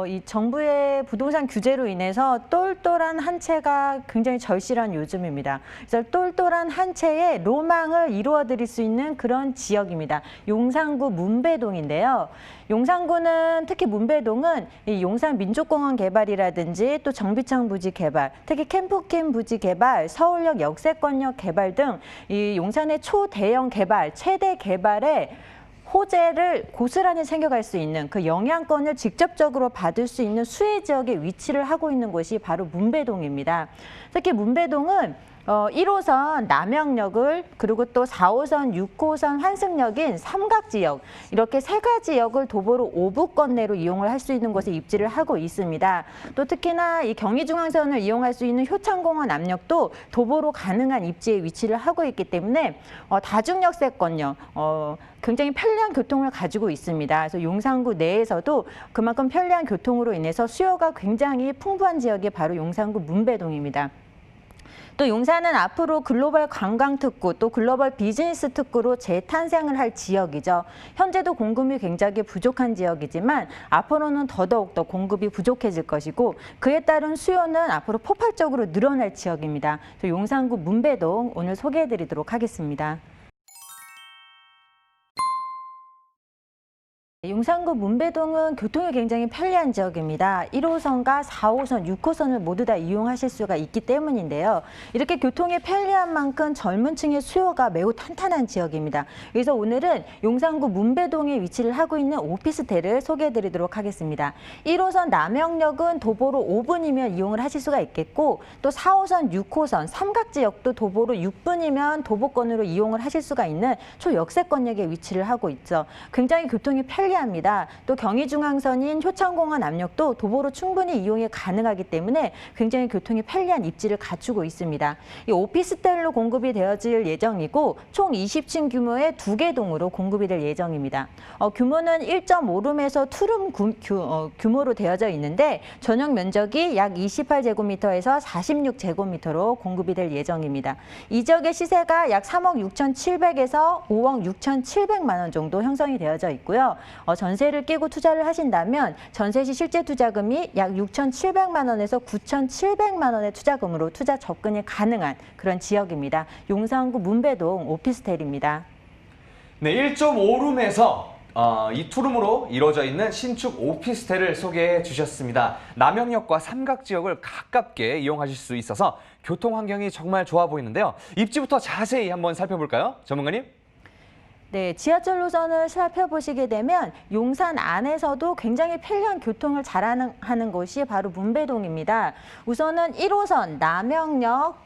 이 정부의 부동산 규제로 인해서 똘똘한 한 채가 굉장히 절실한 요즘입니다. 그래서 똘똘한 한 채의 로망을 이루어 드릴 수 있는 그런 지역입니다. 용산구 문배동인데요. 용산구는 특히 문배동은 이 용산 민족공원 개발이라든지 또 정비창 부지 개발, 특히 캠프킴 부지 개발, 서울역 역세권역 개발 등 이 용산의 초대형 개발, 최대 개발에 호재를 고스란히 챙겨갈 수 있는 그 영향권을 직접적으로 받을 수 있는 수혜 지역에 위치를 하고 있는 곳이 바로 문배동입니다. 특히 문배동은 1호선 남영역을 그리고 또 4호선, 6호선 환승역인 삼각지역 이렇게 세 가지 역을 도보로 5분권 내로 이용을 할 수 있는 곳에 입지를 하고 있습니다. 또 특히나 이 경의중앙선을 이용할 수 있는 효창공원 앞역도 도보로 가능한 입지에 위치를 하고 있기 때문에 다중역세권역 굉장히 편리한 교통을 가지고 있습니다. 그래서 용산구 내에서도 그만큼 편리한 교통으로 인해서 수요가 굉장히 풍부한 지역이 바로 용산구 문배동입니다. 또 용산은 앞으로 글로벌 관광 특구 또 글로벌 비즈니스 특구로 재탄생을 할 지역이죠. 현재도 공급이 굉장히 부족한 지역이지만 앞으로는 더더욱 공급이 부족해질 것이고 그에 따른 수요는 앞으로 폭발적으로 늘어날 지역입니다. 용산구 문배동 오늘 소개해드리도록 하겠습니다. 용산구 문배동은 교통이 굉장히 편리한 지역입니다. 1호선과 4호선, 6호선을 모두 다 이용하실 수가 있기 때문인데요. 이렇게 교통이 편리한 만큼 젊은 층의 수요가 매우 탄탄한 지역입니다. 그래서 오늘은 용산구 문배동에 위치를 하고 있는 오피스텔을 소개해드리도록 하겠습니다. 1호선 남영역은 도보로 5분이면 이용을 하실 수가 있겠고 또 4호선, 6호선, 삼각지역도 도보로 6분이면 도보권으로 이용을 하실 수가 있는 초역세권역에 위치를 하고 있죠. 굉장히 교통이 편리합니다. 또 경의중앙선인 효창공원 앞역도 도보로 충분히 이용이 가능하기 때문에 굉장히 교통이 편리한 입지를 갖추고 있습니다. 이 오피스텔로 공급이 되어질 예정이고 총 20층 규모의 2개 동으로 공급이 될 예정입니다. 규모는 1.5룸에서 2룸 규모로 되어져 있는데 전용 면적이 약 28제곱미터에서 46제곱미터로 공급이 될 예정입니다. 이 지역의 시세가 약 3억 6,700에서 5억 6,700만 원 정도 형성이 되어져 있고요. 전세를 끼고 투자를 하신다면 전세 시 실제 투자금이 약 6,700만 원에서 9,700만 원의 투자금으로 투자 접근이 가능한 그런 지역입니다. 용산구 문배동 오피스텔입니다. 네, 1.5룸에서 이 투룸으로 이루어져 있는 신축 오피스텔을 소개해 주셨습니다. 남영역과 삼각지역을 가깝게 이용하실 수 있어서 교통 환경이 정말 좋아 보이는데요. 입지부터 자세히 한번 살펴볼까요? 전문가님? 네, 지하철 노선을 살펴보시게 되면 용산 안에서도 굉장히 편리한 교통을 하는 곳이 바로 문배동입니다. 우선은 1호선 남영역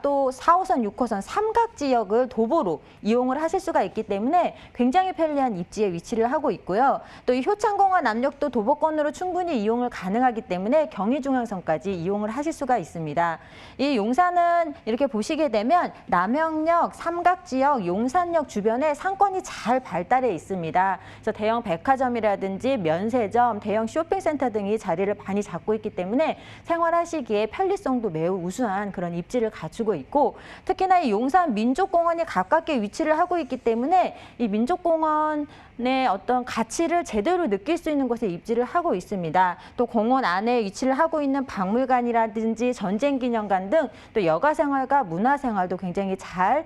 또 4호선, 6호선 삼각지역을 도보로 이용을 하실 수가 있기 때문에 굉장히 편리한 입지에 위치를 하고 있고요. 또 이 효창공원 앞역도 도보권으로 충분히 이용을 가능하기 때문에 경의중앙선까지 이용을 하실 수가 있습니다. 이 용산은 이렇게 보시게 되면 남영역, 삼각지역, 용산역 주변에 상권이 잘 발달해 있습니다. 그래서 대형 백화점이라든지 면세점, 대형 쇼핑센터 등이 자리를 많이 잡고 있기 때문에 생활하시기에 편리성도 매우 우수한 그런 입지를 갖추고 있고 특히나 이 용산 민족공원이 가깝게 위치를 하고 있기 때문에 이 민족공원의 어떤 가치를 제대로 느낄 수 있는 곳에 입지를 하고 있습니다. 또 공원 안에 위치를 하고 있는 박물관이라든지 전쟁기념관 등 또 여가생활과 문화생활도 굉장히 잘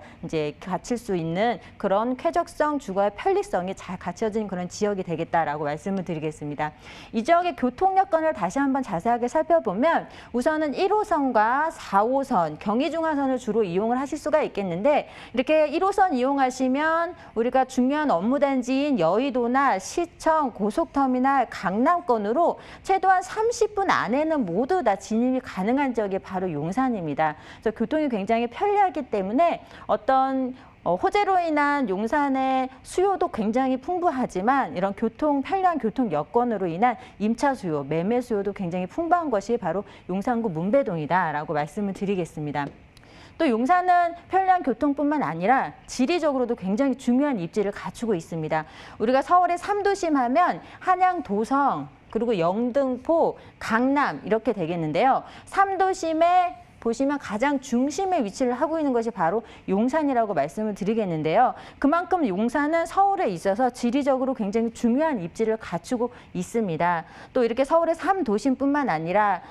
갖출 수 있는 그런 쾌적성, 주거의 편리성이 잘 갖춰진 그런 지역이 되겠다라고 말씀을 드리겠습니다. 이 지역의 교통 여건을 다시 한번 자세하게 살펴보면 우선은 1호선과 4호선, 경의중앙선을 주로 이용을 하실 수가 있겠는데 이렇게 1호선 이용하시면 우리가 중요한 업무 단지인 여의도나 시청, 고속터미널, 강남권으로 최소한 30분 안에는 모두 다 진입이 가능한 지역이 바로 용산입니다. 그래서 교통이 굉장히 편리하기 때문에 어떤 호재로 인한 용산의 수요도 굉장히 풍부하지만 이런 편리한 교통 여건으로 인한 임차 수요, 매매 수요도 굉장히 풍부한 것이 바로 용산구 문배동이다라고 말씀을 드리겠습니다. 또 용산은 편리한 교통뿐만 아니라 지리적으로도 굉장히 중요한 입지를 갖추고 있습니다. 우리가 서울의 3도심 하면 한양, 도성, 그리고 영등포, 강남 이렇게 되겠는데요. 3도심의 보시면 가장 중심에 위치를 하고 있는 것이 바로 용산이라고 말씀을 드리겠는데요. 그만큼 용산은 서울에 있어서 지리적으로 굉장히 중요한 입지를 갖추고 있습니다. 또 이렇게 서울의 3도심뿐만 아니라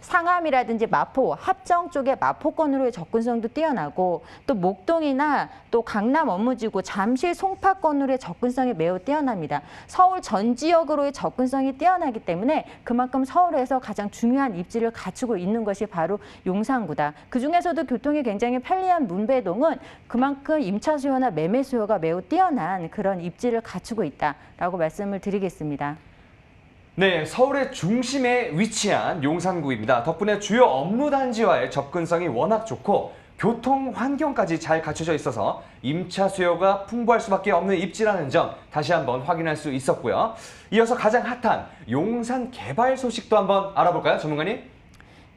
상암이라든지 마포, 합정 쪽의 마포권으로의 접근성도 뛰어나고 또 목동이나 또 강남 업무지구, 잠실 송파권으로의 접근성이 매우 뛰어납니다. 서울 전 지역으로의 접근성이 뛰어나기 때문에 그만큼 서울에서 가장 중요한 입지를 갖추고 있는 것이 바로 용산구다. 그중에서도 교통이 굉장히 편리한 문배동은 그만큼 임차 수요나 매매 수요가 매우 뛰어난 그런 입지를 갖추고 있다라고 말씀을 드리겠습니다. 네, 서울의 중심에 위치한 용산구입니다. 덕분에 주요 업무 단지와의 접근성이 워낙 좋고 교통 환경까지 잘 갖춰져 있어서 임차 수요가 풍부할 수밖에 없는 입지라는 점 다시 한번 확인할 수 있었고요. 이어서 가장 핫한 용산 개발 소식도 한번 알아볼까요, 전문가님?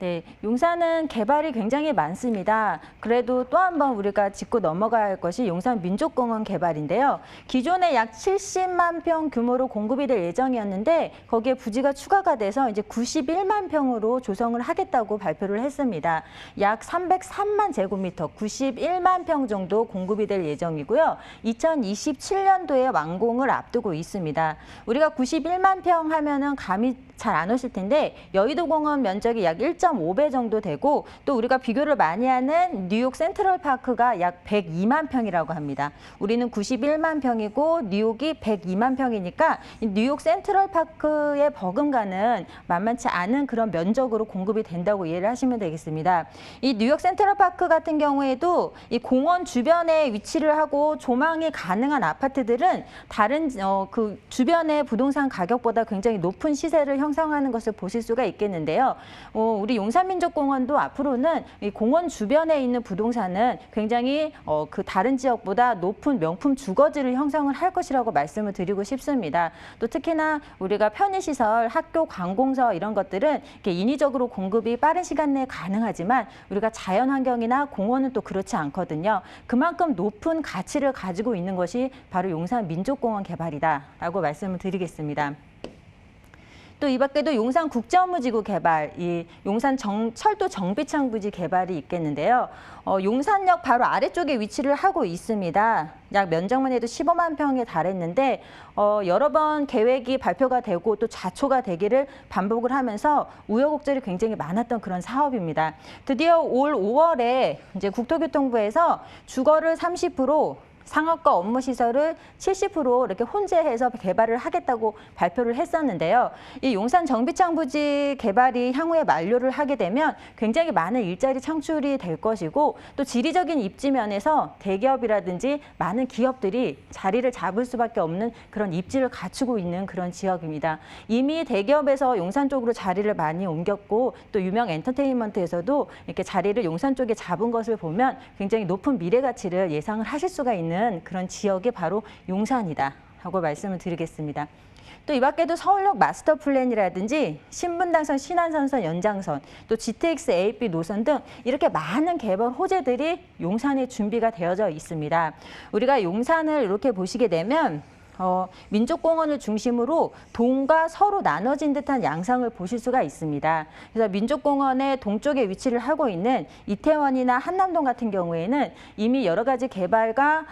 네, 용산은 개발이 굉장히 많습니다. 그래도 또 한 번 우리가 짚고 넘어가야 할 것이 용산 민족공원 개발인데요. 기존에 약 70만 평 규모로 공급이 될 예정이었는데 거기에 부지가 추가가 돼서 이제 91만 평으로 조성을 하겠다고 발표를 했습니다. 약 303만 제곱미터, 91만 평 정도 공급이 될 예정이고요. 2027년도에 완공을 앞두고 있습니다. 우리가 91만 평 하면은 감이 잘 안 오실 텐데 여의도공원 면적이 약 1.5배 정도 되고 또 우리가 비교를 많이 하는 뉴욕 센트럴파크가 약 102만 평이라고 합니다. 우리는 91만 평이고 뉴욕이 102만 평이니까 뉴욕 센트럴파크의 버금가는 만만치 않은 그런 면적으로 공급이 된다고 이해를 하시면 되겠습니다. 이 뉴욕 센트럴파크 같은 경우에도 이 공원 주변에 위치를 하고 조망이 가능한 아파트들은 다른 그 주변의 부동산 가격보다 굉장히 높은 시세를 형성하는 것을 보실 수가 있겠는데요. 우리 용산민족공원도 앞으로는 이 공원 주변에 있는 부동산은 굉장히 그 다른 지역보다 높은 명품 주거지를 형성을 할 것이라고 말씀을 드리고 싶습니다. 또 특히나 우리가 편의시설, 학교, 관공서 이런 것들은 이렇게 인위적으로 공급이 빠른 시간 내에 가능하지만 우리가 자연환경이나 공원은 또 그렇지 않거든요. 그만큼 높은 가치를 가지고 있는 것이 바로 용산민족공원 개발이다라고 말씀을 드리겠습니다. 또 이 밖에도 용산 국제업무지구 개발, 이 용산 철도 정비창 부지 개발이 있겠는데요. 용산역 바로 아래쪽에 위치를 하고 있습니다. 약 면적만 해도 15만 평에 달했는데 여러 번 계획이 발표가 되고 또 자초가 되기를 반복을 하면서 우여곡절이 굉장히 많았던 그런 사업입니다. 드디어 올 5월에 이제 국토교통부에서 주거를 30%, 상업과 업무 시설을 70% 이렇게 혼재해서 개발을 하겠다고 발표를 했었는데요. 이 용산 정비창 부지 개발이 향후에 만료를 하게 되면 굉장히 많은 일자리 창출이 될 것이고 또 지리적인 입지면에서 대기업이라든지 많은 기업들이 자리를 잡을 수밖에 없는 그런 입지를 갖추고 있는 그런 지역입니다. 이미 대기업에서 용산 쪽으로 자리를 많이 옮겼고 또 유명 엔터테인먼트에서도 이렇게 자리를 용산 쪽에 잡은 것을 보면 굉장히 높은 미래 가치를 예상을 하실 수가 있는 그런 지역이 바로 용산이다 하고 말씀을 드리겠습니다. 또 이 밖에도 서울역 마스터 플랜이라든지 신분당선, 신안선선 연장선, 또 GTX AFB 노선 등 이렇게 많은 개발 호재들이 용산에 준비가 되어져 있습니다. 우리가 용산을 이렇게 보시게 되면 민족공원을 중심으로 동과 서로 나눠진 듯한 양상을 보실 수가 있습니다. 그래서 민족공원의 동쪽에 위치를 하고 있는 이태원이나 한남동 같은 경우에는 이미 여러 가지 개발과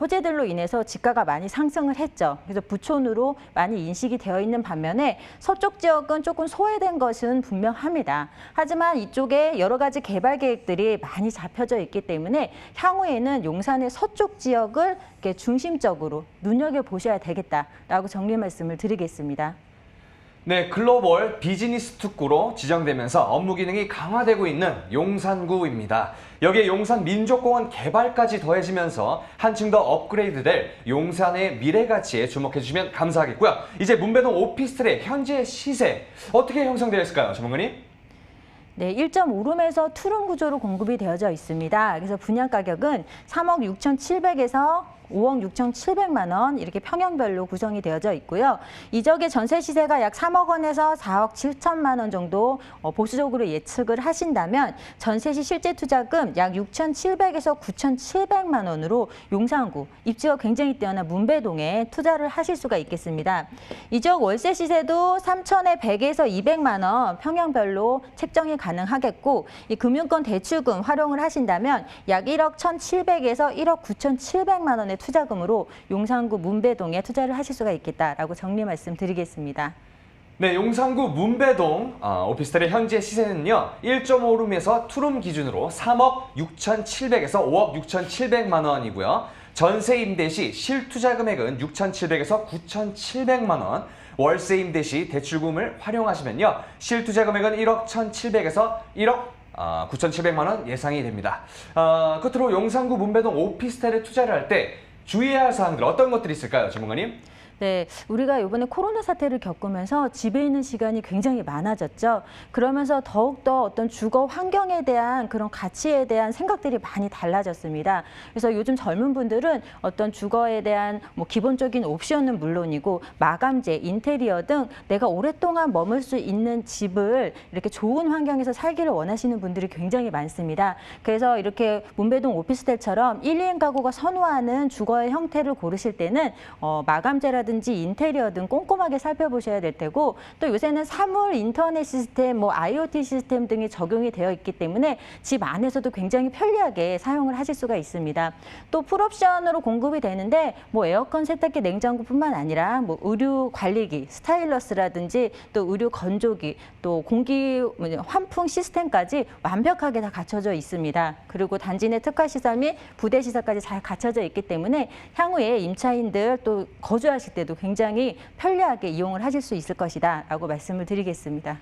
호재들로 인해서 지가가 많이 상승을 했죠. 그래서 부촌으로 많이 인식이 되어 있는 반면에 서쪽 지역은 조금 소외된 것은 분명합니다. 하지만 이쪽에 여러 가지 개발 계획들이 많이 잡혀져 있기 때문에 향후에는 용산의 서쪽 지역을 이렇게 중심적으로 눈여겨보셔야 되겠다라고 정리 말씀을 드리겠습니다. 네, 글로벌 비즈니스 특구로 지정되면서 업무 기능이 강화되고 있는 용산구입니다. 여기에 용산 민족공원 개발까지 더해지면서 한층 더 업그레이드될 용산의 미래 가치에 주목해 주시면 감사하겠고요. 이제 문배동 오피스텔의 현재 시세 어떻게 형성되어 있을까요, 전문가님? 네, 1.5룸에서 투룸 구조로 공급이 되어져 있습니다. 그래서 분양 가격은 3억 6,700에서 5억 6,700만 원 이렇게 평형별로 구성이 되어져 있고요. 이적의 전세 시세가 약 3억 원에서 4억 7천만 원 정도 보수적으로 예측을 하신다면 전세 시 실제 투자금 약 6,700에서 9,700만 원으로 용산구 입지가 굉장히 뛰어난 문배동에 투자를 하실 수가 있겠습니다. 이적 월세 시세도 3천에 100에서 200만 원 평형별로 책정이 가능하겠고 이 금융권 대출금 활용을 하신다면 약 1억 1,700에서 1억 9,700만 원의 투자금으로 용산구 문배동에 투자를 하실 수가 있겠다라고 정리 말씀드리겠습니다. 네, 용산구 문배동 오피스텔의 현재 시세는요. 1.5룸에서 투룸 기준으로 3억 6,700에서 5억 6,700만 원이고요. 전세 임대 시 실투자 금액은 6,700에서 9,700만 원, 월세 임대 시 대출금을 활용하시면요. 실투자 금액은 1억 1,700에서 1억 9,700만 원 예상이 됩니다. 끝으로 용산구 문배동 오피스텔에 투자를 할 때 주의해야 할 사항들 어떤 것들이 있을까요, 전문가님? 네, 우리가 이번에 코로나 사태를 겪으면서 집에 있는 시간이 굉장히 많아졌죠. 그러면서 더욱더 어떤 주거 환경에 대한 그런 가치에 대한 생각들이 많이 달라졌습니다. 그래서 요즘 젊은 분들은 어떤 주거에 대한 뭐 기본적인 옵션은 물론이고 마감재, 인테리어 등 내가 오랫동안 머물 수 있는 집을 이렇게 좋은 환경에서 살기를 원하시는 분들이 굉장히 많습니다. 그래서 이렇게 문배동 오피스텔처럼 1, 2인 가구가 선호하는 주거의 형태를 고르실 때는 마감재라든지 인테리어 등 꼼꼼하게 살펴보셔야 될 테고 또 요새는 사물 인터넷 시스템, 뭐 IoT 시스템 등이 적용이 되어 있기 때문에 집 안에서도 굉장히 편리하게 사용을 하실 수가 있습니다. 또 풀옵션으로 공급이 되는데 뭐 에어컨, 세탁기, 냉장고뿐만 아니라 뭐 의류 관리기, 스타일러스라든지 또 의류 건조기, 또 공기 환풍 시스템까지 완벽하게 다 갖춰져 있습니다. 그리고 단지 내 특화 시설 및 부대 시설까지 잘 갖춰져 있기 때문에 향후에 임차인들 또 거주하실 때도 굉장히 편리하게 이용을 하실 수 있을 것이다 라고 말씀을 드리겠습니다.